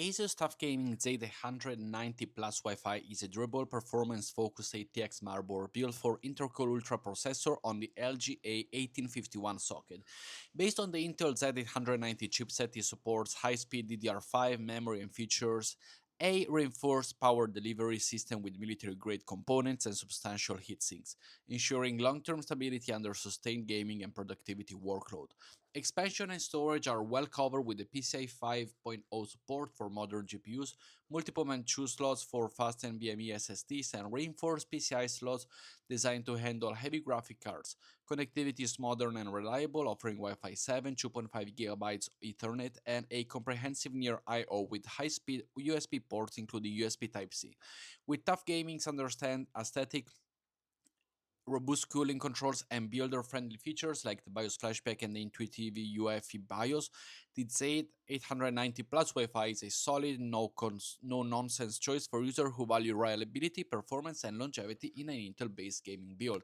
Asus TUF Gaming Z890 Plus Wi-Fi is a durable, performance-focused ATX motherboard built for intercore ultra processor on the LGA 1851 socket. Based on the Intel Z890 chipset, it supports high-speed DDR5 memory and features a reinforced power delivery system with military-grade components and substantial heatsinks, ensuring long-term stability under sustained gaming and productivity workload. Expansion and storage are well covered with the PCI 5.0 support for modern GPUs, multiple M.2 slots for fast NVMe SSDs, and reinforced PCI slots designed to handle heavy graphic cards. Connectivity is modern and reliable, offering Wi-Fi 7, 2.5 GB Ethernet, and a comprehensive near I/O with high-speed USB ports, including USB Type-C. With TUF Gaming's understand aesthetic, robust cooling controls, and builder-friendly features like the BIOS flashback and the intuitive UEFI BIOS, the Z890 Plus Wi-Fi is a solid, no-nonsense choice for users who value reliability, performance, and longevity in an Intel-based gaming build.